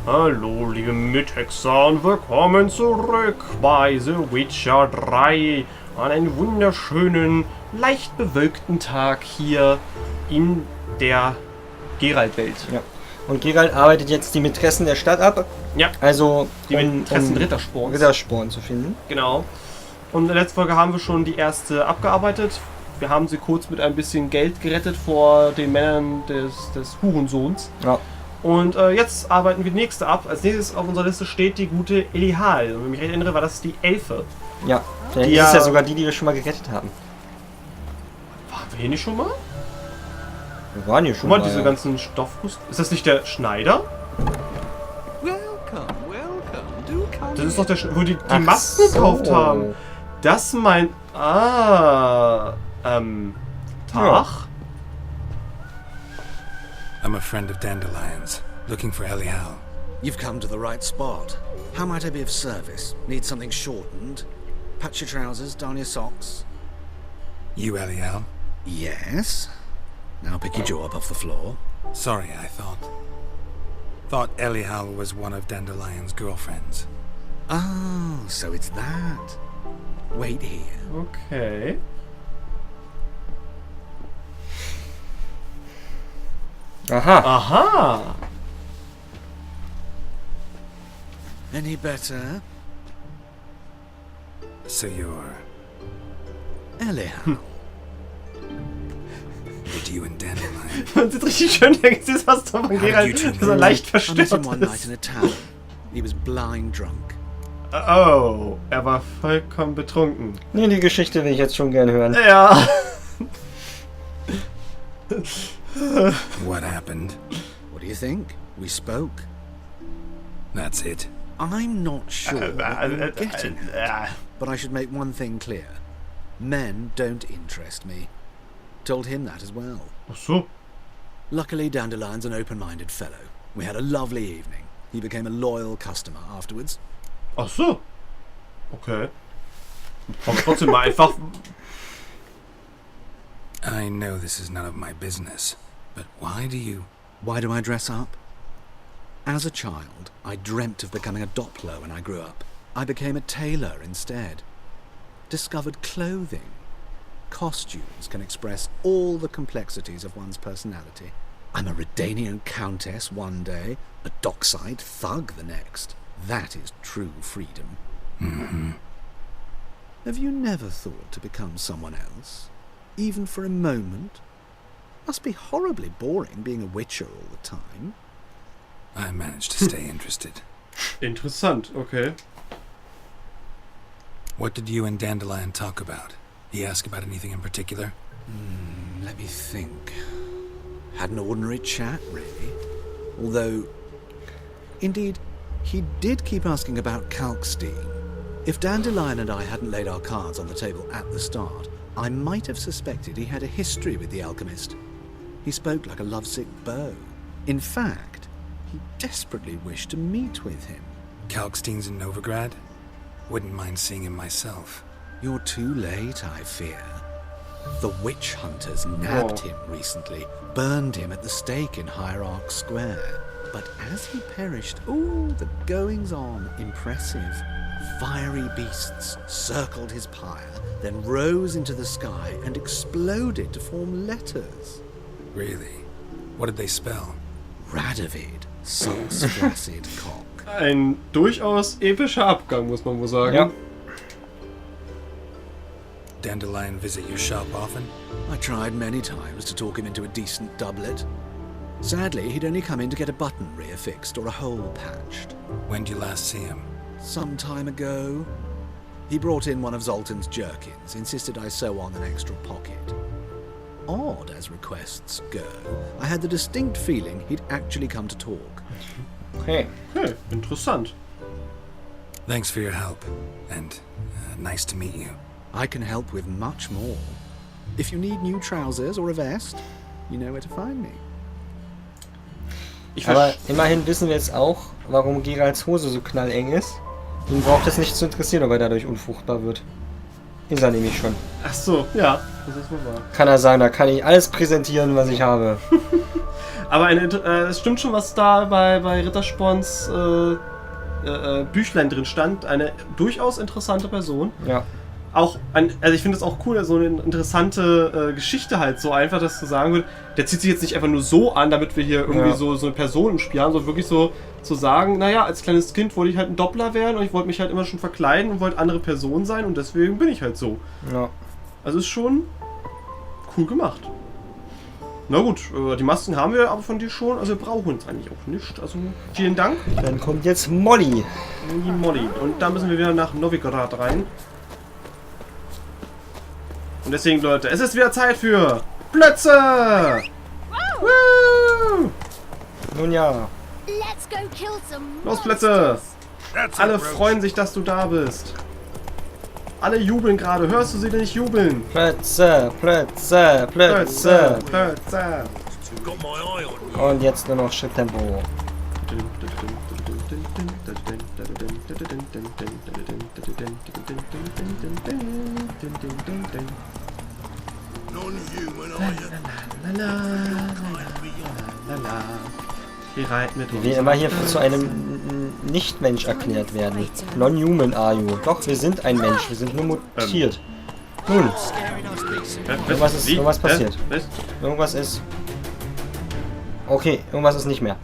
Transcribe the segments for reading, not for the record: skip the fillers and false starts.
Hallo, liebe Mithexer und willkommen zurück bei The Witcher 3 an einem wunderschönen, leicht bewölkten Tag hier in der Geralt-Welt. Ja. Und Geralt arbeitet jetzt die Mätressen der Stadt ab. Ja, also die Mätressen Rittersporns. Rittersporns zu finden. Genau. Und in der letzten Folge haben wir schon die erste abgearbeitet. Wir haben sie kurz mit ein bisschen Geld gerettet vor den Männern des Hurensohns. Ja. Und jetzt arbeiten wir die nächste ab. Als nächstes auf unserer Liste steht die gute Elihal. Und wenn ich mich recht erinnere, war das die Elfe. Ja, das ist ja sogar die wir schon mal gerettet haben. Waren wir hier nicht schon mal? Wir waren hier schon mal. mal, Diese ganzen Stoffkostüme. Ist das nicht der Schneider? Das ist doch der wo die Masken gekauft haben. Das meint... Tag? Ja. I'm a friend of Dandelion's, looking for Elihal. You've come to the right spot. How might I be of service? Need something shortened? Patch your trousers, darn your socks. You Elihal? Yes. Now pick your jaw up off the floor. Sorry, I thought Elihal was one of Dandelion's girlfriends. Oh, so it's that. Wait here. Okay. Aha. Any better? So you're... Elihal. With you and Dandelion. Man sieht richtig schön der Gesichtsausdruck von Geralt, dass er leicht I met verstört him one night ist. in a tavern. He was blind drunk. Oh, er war vollkommen betrunken. Nee, die Geschichte will ich jetzt schon gerne hören. Ja. What happened? What do you think? We spoke. That's it. I'm not sure what you're getting at, but I should make one thing clear. Men don't interest me. Told him that as well. Ach so. Luckily, Dandelion's an open-minded fellow. We had a lovely evening. He became a loyal customer afterwards. Ach so. Okay. Aber trotzdem mal einfach... I know this is none of my business, but why do I dress up? As a child, I dreamt of becoming a Doppler when I grew up. I became a tailor instead. Discovered clothing. Costumes can express all the complexities of one's personality. I'm a Redanian countess one day, a dockside thug the next. That is true freedom. Mm-hmm. Have you never thought to become someone else? Even for a moment? Must be horribly boring being a witcher all the time. I managed to stay interested. Interessant, okay. What did you and Dandelion talk about? He ask about anything in particular? Let me think. Had an ordinary chat, really. Although, indeed, he did keep asking about Kalkstein. If Dandelion and I hadn't laid our cards on the table at the start, I might have suspected he had a history with the alchemist. He spoke like a lovesick beau. In fact, he desperately wished to meet with him. Kalkstein's in Novigrad? Wouldn't mind seeing him myself. You're too late, I fear. The witch hunters nabbed him recently, burned him at the stake in Hierarch Square. But as he perished, the goings-on, impressive. Fiery beasts circled his pyre, then rose into the sky and exploded to form letters. Really? What did they spell? Radovid, Sul's flaccid cock. Ein durchaus epischer Abgang, muss man wohl sagen. Ja. Dandelion visit your shop often? I tried many times to talk him into a decent doublet. Sadly, he'd only come in to get a button reaffixed or a hole patched. When did you last see him? Some time ago. He brought in one of Zoltan's jerkins, insisted I sew on an extra pocket. Odd as requests go, I had the distinct feeling he'd actually come to talk. Okay. Okay, interessant. Thanks for your help, and nice to meet you. I can help with much more. If you need new trousers or a vest, you know where to find me. Aber immerhin wissen wir jetzt auch, warum Geralts Hose so knalleng ist. Ihn braucht es nicht zu interessieren, ob er dadurch unfruchtbar wird. Ist er nämlich schon. Ach so, ja, das ist wohl wahr. Kann er sagen, da kann ich alles präsentieren, was ich habe. Aber es stimmt schon, was da bei Rittersporns Büchlein drin stand. Eine durchaus interessante Person. Ja. Also ich finde es auch cool, so eine interessante Geschichte halt, so einfach, dass du sagen würdest, der zieht sich jetzt nicht einfach nur so an, damit wir hier irgendwie so eine Person im Spiel haben, sondern wirklich so zu sagen, naja, als kleines Kind wollte ich halt ein Doppler werden und ich wollte mich halt immer schon verkleiden und wollte andere Person sein und deswegen bin ich halt so. Ja. Also ist schon cool gemacht. Na gut, die Masken haben wir aber von dir schon, also wir brauchen uns eigentlich auch nicht. Also vielen Dank. Dann kommt jetzt Molly. Die Molly. Und da müssen wir wieder nach Novigrad rein. Und deswegen, Leute, es ist wieder Zeit für Plätze! Woo! Nun ja. Los, Plätze! Alle freuen sich, dass du da bist. Alle jubeln gerade. Hörst du sie denn nicht jubeln? Plätze, Plätze, Plätze. Plätze! Und jetzt nur noch Schritttempo. Wir will immer hier zu einem Nicht-Mensch erklärt werden. Non-human are you. Doch, wir sind ein Mensch. Wir sind nur mutiert. Nun. Irgendwas passiert. Irgendwas ist... Okay, irgendwas ist nicht mehr.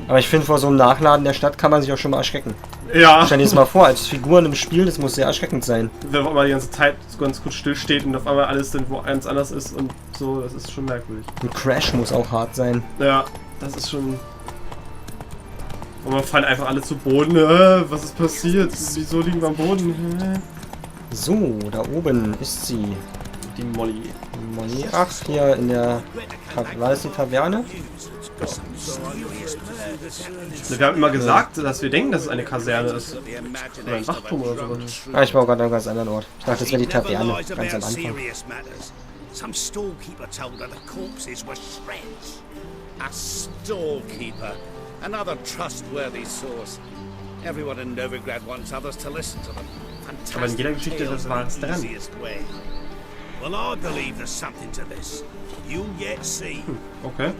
Aber ich finde, vor so einem Nachladen der Stadt kann man sich auch schon mal erschrecken. Ja. Stell dir das mal vor, als Figuren im Spiel, das muss sehr erschreckend sein. Wenn man mal die ganze Zeit ganz kurz stillsteht und auf einmal alles dann wo eins anders ist und so, das ist schon merkwürdig. Ein Crash muss auch hart sein. Ja, das ist schon... Und man fallen einfach alle zu Boden. Was ist passiert? Wieso liegen wir am Boden? So, da oben ist sie. Die Molly. Molly, ach, hier in der... War das die Taverne? Wir haben immer gesagt, dass wir denken, dass es eine Kaserne ist. Oder ein Wachturm oder sowas. Ah, ich war gerade an einem ganz anderen Ort. Ich dachte, das wäre die Taverne, ganz am Anfang. Some storekeeper told her the corpses were shreds. A storekeeper, another trustworthy source. Everyone in Novigrad wants others to listen to them. Aber in jeder Geschichte das war es dran. Well, I believe there's something to this. You'll yet see. Okay.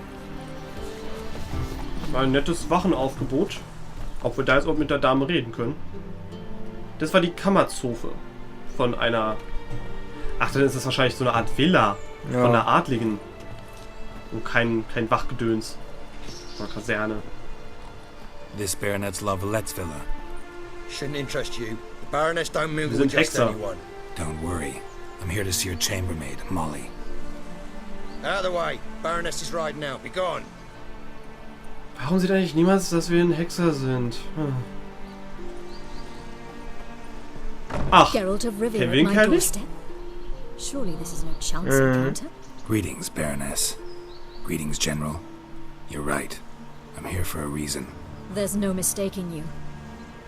War ein nettes Wachenaufgebot. Ob wir da jetzt auch mit der Dame reden können. Das war die Kammerzofe von einer... Ach, dann ist das wahrscheinlich so eine Art Villa von einer Adligen. Und kein Wachgedöns. Oder Kaserne. This baronet's Lavallette's villa. Shouldn't interest you. The Baroness don't Wir mingle sind with just Hexer. anyone. Don't worry. I'm here to see your chambermaid, Molly. Out of the way. Baroness is riding out. Be gone. Warum sieht eigentlich niemand, dass wir ein Hexer sind? Ach, Geralt of Rivia kennen at wir den my Kerl nicht? doorstep. Surely this is no chance encounter. Greetings, Baroness. Greetings, General. You're right. I'm here for a reason. There's no mistaking you.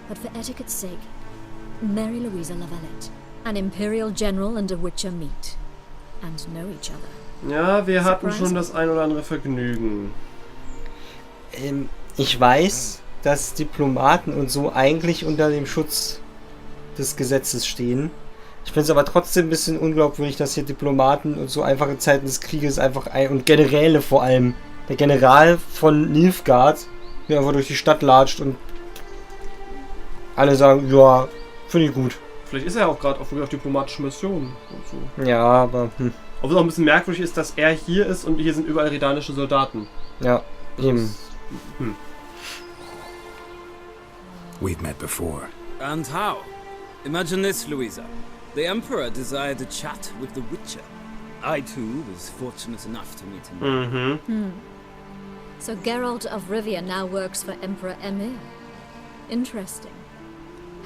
But for etiquette's sake, Mary Louisa Lavalette, an Imperial General and a Witcher meet. And know each other. Ja, wir hatten schon das ein oder andere Vergnügen. Ich weiß, dass Diplomaten und so eigentlich unter dem Schutz des Gesetzes stehen. Ich finde es aber trotzdem ein bisschen unglaubwürdig, dass hier Diplomaten und so einfach in Zeiten des Krieges einfach und Generäle vor allem, der General von Nilfgaard, der einfach durch die Stadt latscht und alle sagen, ja, finde ich gut. Vielleicht ist er ja auch gerade auf diplomatischen Missionen und so. Ja, aber Obwohl es auch ein bisschen merkwürdig ist, dass er hier ist und hier sind überall redanische Soldaten. Ja, eben. We've met before. And how? Imagine this, Louisa. The Emperor desired a chat with the Witcher. I, too, was fortunate enough to meet him. So Geralt of Rivia now works for Emperor Emir. Interesting.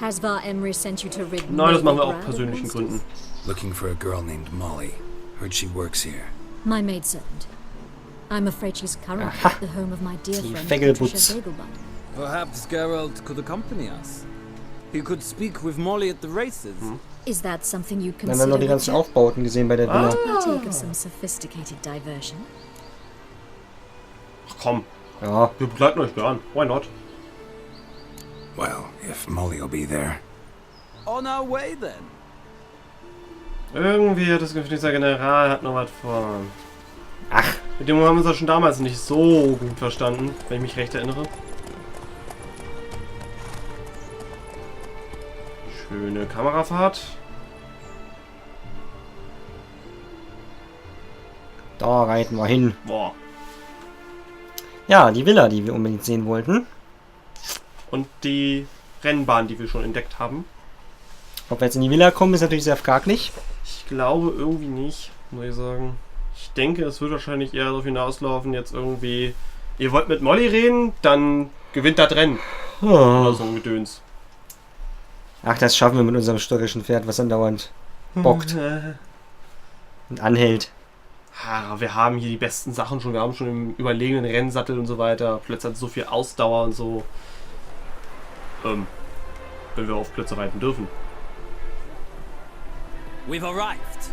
Has Var Emry sent you to rid Nein, das machen wir Novigrad aus of persönlichen monsters? Gründen. Looking for a girl named Molly. Heard she works here. My maidservant. I'm afraid she's currently at the home of my dear Die friend Feggelbutz. Patricia Vegelbud. Perhaps Geralt could accompany us. He could speak with Molly at the races. Is that something you Wir haben dann noch die consider? ganzen Aufbauten gesehen bei der Villa. Partake of some sophisticated diversion. Ach komm, Ja, wir begleiten euch gern. Why not? Well, if Molly'll be there. On our way, then. Irgendwie hat das Gefühl, dieser General hat noch was vor. ach, Mit dem haben wir uns ja schon damals nicht so gut verstanden, wenn ich mich recht erinnere. Schöne Kamerafahrt. Da reiten wir hin. Boah. Ja, die Villa, die wir unbedingt sehen wollten. Und die Rennbahn, die wir schon entdeckt haben. Ob wir jetzt in die Villa kommen, ist natürlich sehr fraglich. Ich glaube irgendwie nicht, muss ich sagen. Ich denke, es wird wahrscheinlich eher darauf hinauslaufen, jetzt irgendwie... Ihr wollt mit Molly reden, dann gewinnt das Rennen. Oder so ein Gedöns. Ach, das schaffen wir mit unserem störrischen Pferd, was andauernd bockt und anhält. Ja, wir haben hier die besten Sachen schon. Wir haben schon im überlegenen Rennsattel und so weiter. Plötzlich hat so viel Ausdauer und so. Wenn wir auf Plätze reiten dürfen. We've arrived.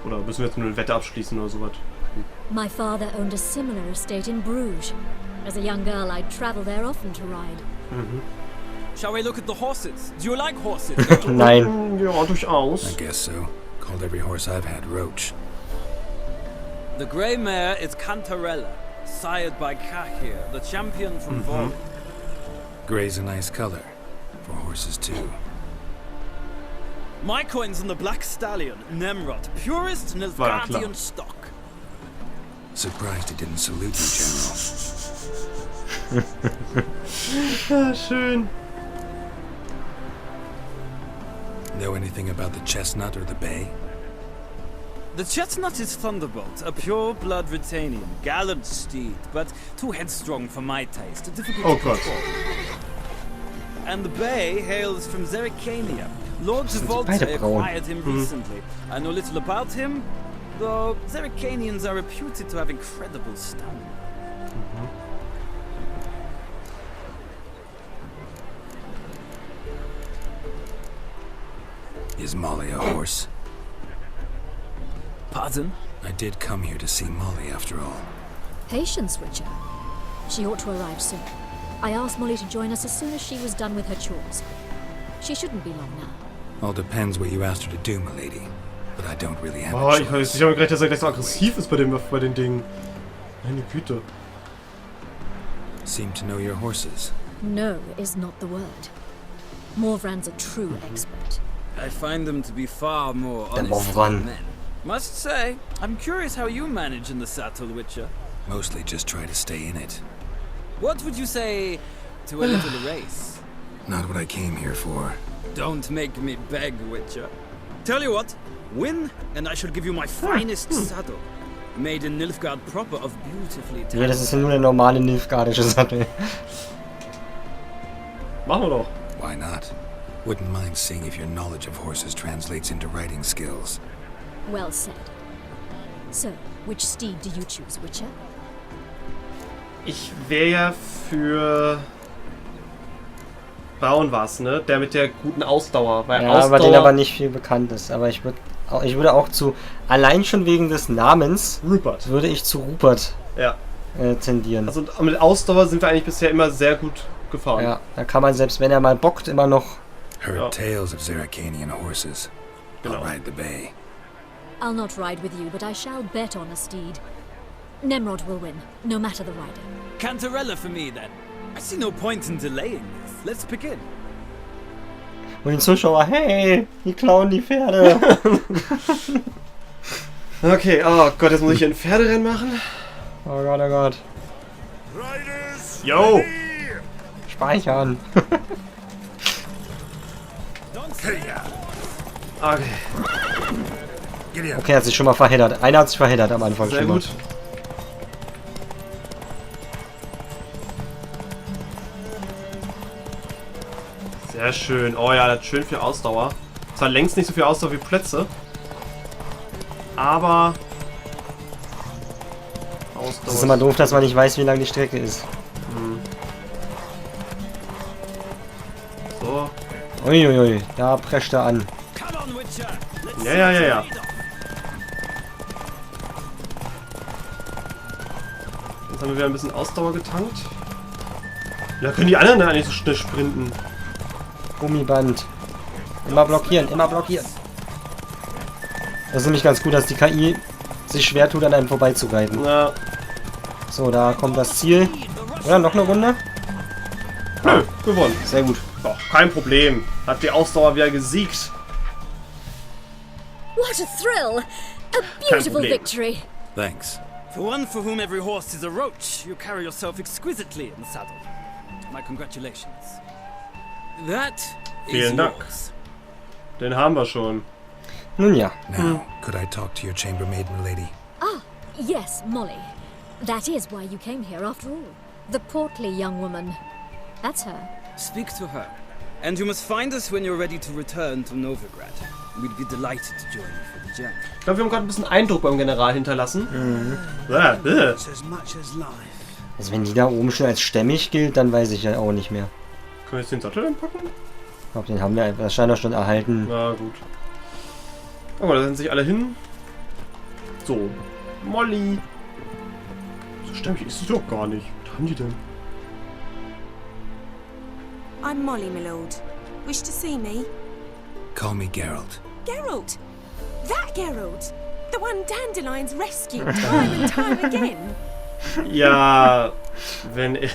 Oder müssen wir jetzt nur eine Wette abschließen oder sowas? My father owned a similar estate in Bruges. As a young girl, I'd travel there often to ride. Shall we look at the horses? Do you like horses? Nein. Ja, durchaus. I guess so. Called every horse I've had Roach. The grey mare is Cantarella, sired by Kakir, the champion from Vol. Gray's a nice color. For horses, too. My coin's on the black stallion, Nemrod, purest Nilfgaardian stock. Surprised he didn't salute you, General. Ja, schön. Know anything about the chestnut or the bay? The chestnut is Thunderbolt, a pure-blood Ritanian, gallant steed, but too headstrong for my taste, difficult to control. And the bay hails from Zerrikania. Lord Voltaire acquired him recently. I know little about him, though Zerrikanians are reputed to have incredible stamina. Is Molly a horse? Pardon? I did come here to see Molly, after all. Patience, Witcher. She ought to arrive soon. I asked Molly to join us as soon as she was done with her chores. She shouldn't be long now. All depends what you asked her to do, milady. But I don't really have Oh, a ich choice. habe gedacht, dass er gleich so aggressiv ist bei den Dingen. Meine Güte. Seem to know your horses. No is not the word. Morvran's a true expert. I find them to be far more honest Morvran. than men. Must say, I'm curious how you manage in the saddle, Witcher. Mostly just try to stay in it. What would you say to a little race? Not what I came here for. Don't make me beg, Witcher. Tell you what, win, and I shall give you my finest saddle. Made in Nilfgaard proper of beautifully Ja, das ist ja nur der normale Nilfgaardische Sattel. Machen wir doch. Why not? Wouldn't mind seeing if your knowledge of horses translates into riding skills. Well said. So, which steed do you choose, Witcher? Ich wäre ja für... Braun war's, ne? Der mit der guten Ausdauer. Weil Ja, Ausdauer... aber den aber nicht viel bekannt ist. Aber ich würde auch zu, allein schon wegen des Namens, Rupert. würde ich zu Rupert Ja. tendieren. Also mit Ausdauer sind wir eigentlich bisher immer sehr gut gefahren. Ja, da kann man, selbst wenn er mal bockt, immer noch... Heard Ja. tales of Zerrikanian horses. Genau. I'll ride the bay. I'll not ride with you, but I shall bet on a steed. Nemrod will win, no matter the rider. Cantarella for me, then. I see no point in delaying this. Let's begin. Und die Zuschauer, hey, die klauen die Pferde. Okay, oh Gott, jetzt muss ich hier ein Pferderennen machen. Oh Gott, oh Gott. Yo! Speichern. Okay, Okay, hat sich schon mal verheddert. Einer hat sich verheddert am Anfang sehr schon mal. gut. Sehr schön. Oh ja, das hat schön viel Ausdauer. Zwar längst nicht so viel Ausdauer wie Plätze. Aber... Ausdauer. Das ist immer doof, dass man nicht weiß, wie lang die Strecke ist. So. Uiuiui, da prescht er an. Come on, Witcher. Let's Ja. Jetzt haben wir wieder ein bisschen Ausdauer getankt. Da können die anderen eigentlich so schnell sprinten. Gummiband. Immer blockieren, immer blockieren. Das ist nämlich ganz gut, dass die KI sich schwer tut, an einem vorbeizureiten. Ja. So, da kommt das Ziel. Ja, noch eine Runde. Nö, gewonnen. Sehr gut. Doch, kein Problem. Hat die Ausdauer wieder gesiegt. What a thrill! A beautiful Problem. victory. Thanks. For one for whom every horse is a roach, you carry yourself exquisitely in the saddle. My congratulations. That is Vielen Dank. yours. Den haben wir schon. Nun ja. Now, could I talk to your chambermaid, milady? Ah, yes, Molly. That is why you came here after all. The portly young woman. That's her. Speak to her. And you must find us when you're ready to return to Novigrad. We'd be delighted to join you for the journey. Ich glaube, wir haben gerade ein bisschen Eindruck beim General hinterlassen. It's as much as life. Also wenn die da oben schon als stämmig gilt, dann weiß ich ja auch nicht mehr. Können wir jetzt den Sattel anpacken? Ich glaube, den haben wir wahrscheinlich schon erhalten. Na gut. Aber da sind sich alle hin. So. Molly. So stämmig ist sie doch gar nicht. Was haben die denn? I'm Molly, my lord. Wish to see me? Call me Geralt. Geralt! That Geralt! The one Dandelion's rescued time and time again! Ja, wenn ich...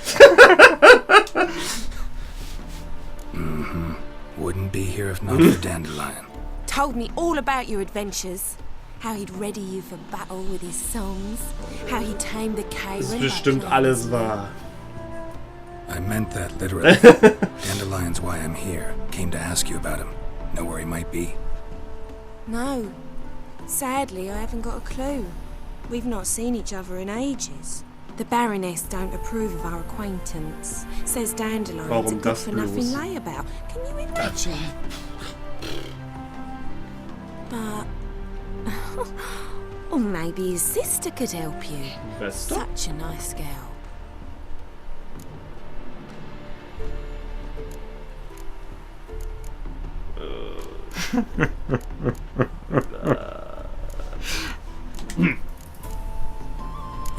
Wouldn't be here if not for Dandelion. Told me all about your adventures. How he'd ready you for battle with his songs. How he tamed the Das ist Kairin. bestimmt alles wahr. I meant that literally. Dandelion's why I'm here. Came to ask you about him. Know where he might be? No. Sadly, I haven't got a clue. We've not seen each other in ages. The Baroness don't approve of our acquaintance. Says Dandelion's a Warum das good-for-nothing bloß? layabout. Can you imagine? But... or maybe his sister could help you. Wester? Such a nice girl.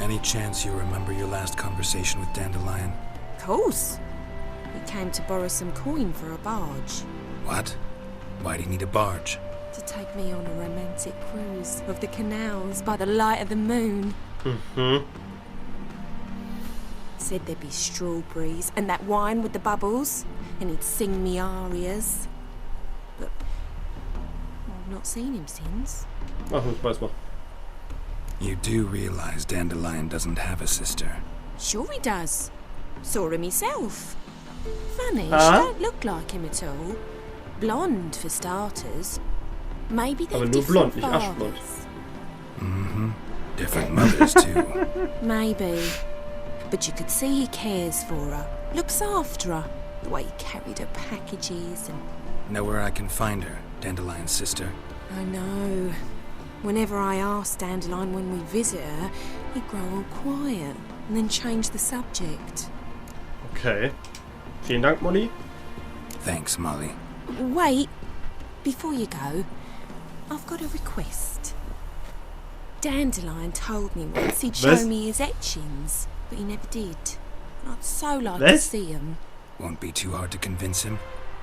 Any chance you remember your last conversation with Dandelion? Of course. We came to borrow some coin for a barge. What? Why do you need a barge? To take me on a romantic cruise of the canals by the light of the moon. Said there'd be strawberries and that wine with the bubbles, and he'd sing me arias. But I've not seen him since. Ach, ich weiß mal. You do realize Dandelion doesn't have a sister. Sure he does. Saw him myself. Funny, Huh? she don't look like him at all. Blonde for starters. Maybe they're Aber nur different blond, nicht aschblond. fathers. Different mothers, too. Maybe. But you could see he cares for her. Looks after her. The way he carried her packages and... Know where I can find her, Dandelion's sister? I know. Whenever I ask Dandelion when we visit her, he'd grow all quiet and then change the subject. Okay. Vielen Dank, Molly. Thanks, Molly. Wait. Before you go, I've got a request. Dandelion told me once he'd show Was? me his etchings, but he never did. I'd so like to Was? see them. Won't be too hard to convince him.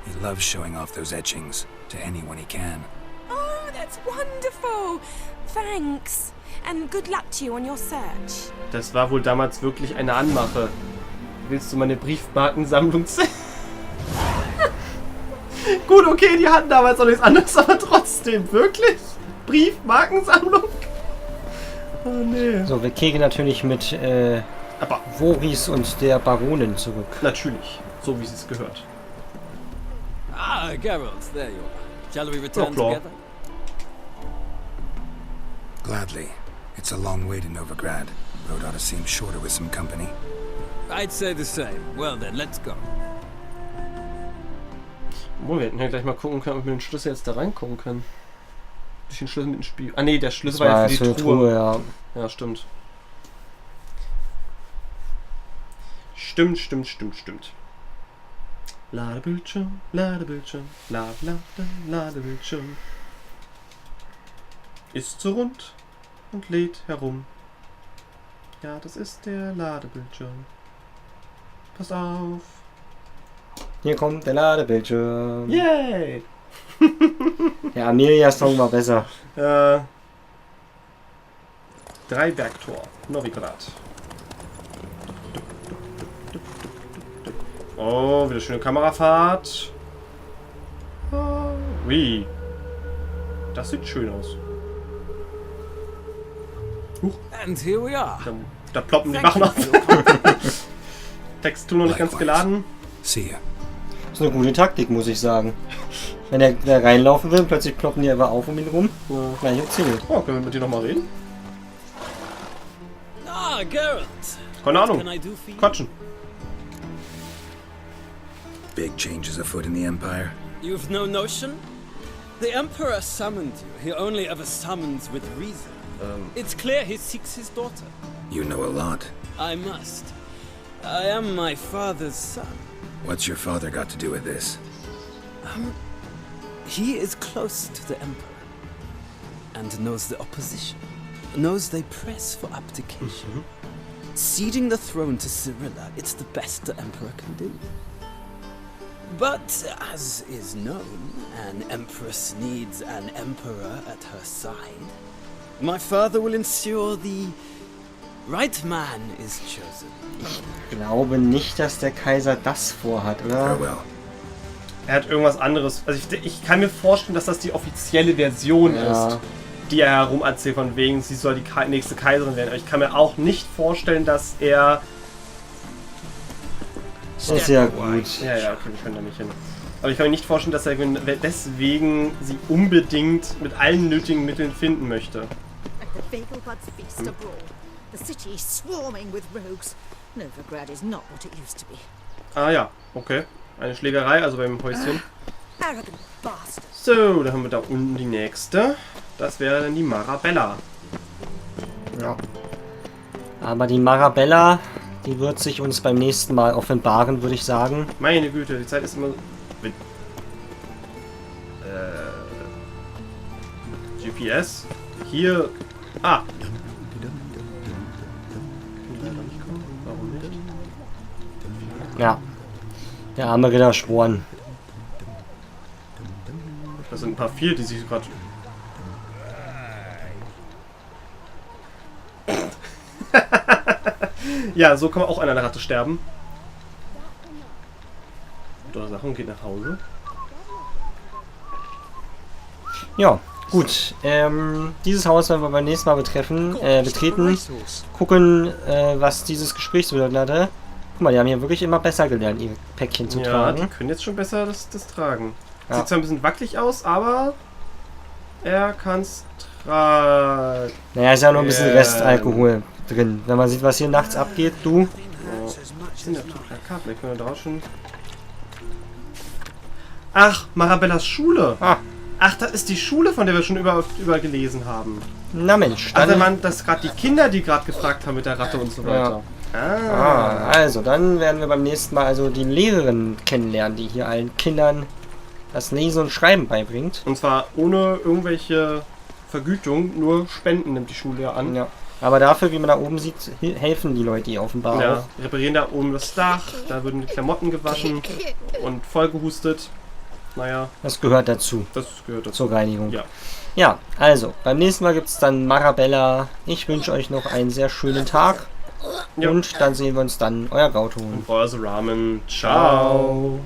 He loves showing off those etchings to anyone he can. Oh, that's wonderful! Thanks. And good luck to you on your search. Das war wohl damals wirklich eine Anmache. Willst du meine Briefmarkensammlung sehen? Gut, okay, die hatten damals auch nichts anderes, aber trotzdem, wirklich? Briefmarkensammlung? Oh, nee. So, wir kehren natürlich mit Aber Voris und der Baronin zurück. natürlich, so wie es gehört. Ah, Geralt, there you are. Shall we return klar. together? Gladly. It's a long way to Novigrad. Road ought to seem shorter with some company. I'd say the same. Well then, let's go. Obwohl, wir hätten ja gleich mal gucken können, ob wir mit dem Schlüssel jetzt da reingucken können. Durch den Schlüssel mit dem Spiel. Ah nee, der Schlüssel war ja für die Truhe. ja. Ja, stimmt. Stimmt. Ladebildschirm, Ladebildschirm. Ist so rund und lädt herum. Ja, das ist der Ladebildschirm. Pass auf. Hier kommt der Ladebildschirm. Yay! Der Amelia-Song war besser. Dreibergtor, Novigrad. Oh, wieder schöne Kamerafahrt. Ui. Das sieht schön aus. And here we are. Da ploppen die Wachen auf. Textur noch nicht ganz geladen. See ya. Das ist eine gute Taktik, muss ich sagen. Wenn der reinlaufen will, plötzlich ploppen die einfach auf um ihn rum. Ja. Gleich erzählt. Oh, können wir mit dir nochmal reden? Ah, Geralt. Keine Ahnung. What can I do for you? Quatschen. Big changes afoot in the Empire. You've no notion? The Emperor summoned you. He only ever summons with reason. It's clear he seeks his daughter. You know a lot. I must. I am my father's son. What's your father got to do with this? He is close to the Emperor and knows the opposition, knows they press for abdication. Ceding the throne to Cyrilla, it's the best the Emperor can do. But, as is known, an Empress needs an Emperor at her side. My father will ensure the right man is chosen. Ich glaube nicht, dass der Kaiser das vorhat, oder? Farewell. Er hat irgendwas anderes. Also ich kann mir vorstellen, dass das die offizielle Version ist, die er herum erzählt, von wegen, sie soll die nächste Kaiserin werden. Aber ich kann mir auch nicht vorstellen, dass er... Das ist ja gut. Ja, okay, wir können da nicht hin. Aber ich kann mir nicht vorstellen, dass er deswegen sie unbedingt mit allen nötigen Mitteln finden möchte. The Beaglebuds feast abroad. The city is swarming with rogues. Nilfgaard is not what it used to be. Ah ja, okay. Eine Schlägerei, also beim Häuschen. Arrogant bastard. So, da haben wir da unten die nächste. Das wäre dann die Marabella. Ja. Aber die Marabella, die wird sich uns beim nächsten Mal offenbaren, würde ich sagen. Meine Güte, die Zeit ist immer... GPS. Hier... Ah! Warum nicht? Ja. Der arme Rittersporn. Das sind ein paar vier, die sich gerade... Ja, so kann man auch an einer Ratte sterben. Sachen geht nach Hause. Ja, gut. Dieses Haus werden wir beim nächsten Mal betreten. Gucken, was dieses Gespräch so hatte. Guck mal, die haben hier wirklich immer besser gelernt, ihre Päckchen zu tragen. Ja, die können jetzt schon besser das tragen. Ja. Sieht zwar ein bisschen wackelig aus, aber er kann es tragen. Naja, ist ja noch ein bisschen Restalkohol drin. Wenn man sieht, was hier nachts abgeht, du. Oh. Vielleicht können wir da schon... Ach, Marabellas Schule. Ah. Ach, das ist die Schule, von der wir schon über gelesen haben. Na Mensch. Also waren das gerade die Kinder, die gerade gefragt haben mit der Ratte und so weiter. Ja. Also, dann werden wir beim nächsten Mal also die Lehrerin kennenlernen, die hier allen Kindern das Lesen und Schreiben beibringt. Und zwar ohne irgendwelche Vergütung, nur Spenden nimmt die Schule ja an. Ja. Aber dafür, wie man da oben sieht, helfen die Leute hier offenbar Ja, auch. reparieren da oben das Dach, da würden die Klamotten gewaschen und vollgehustet. Naja. Das gehört dazu. Das gehört dazu. Zur Reinigung. Ja. Ja, also, beim nächsten Mal gibt es dann Marabella. Ich wünsche euch noch einen sehr schönen Tag. Ja. Und dann sehen wir uns dann. Euer Grauton. Und euer TheRamen. Ciao.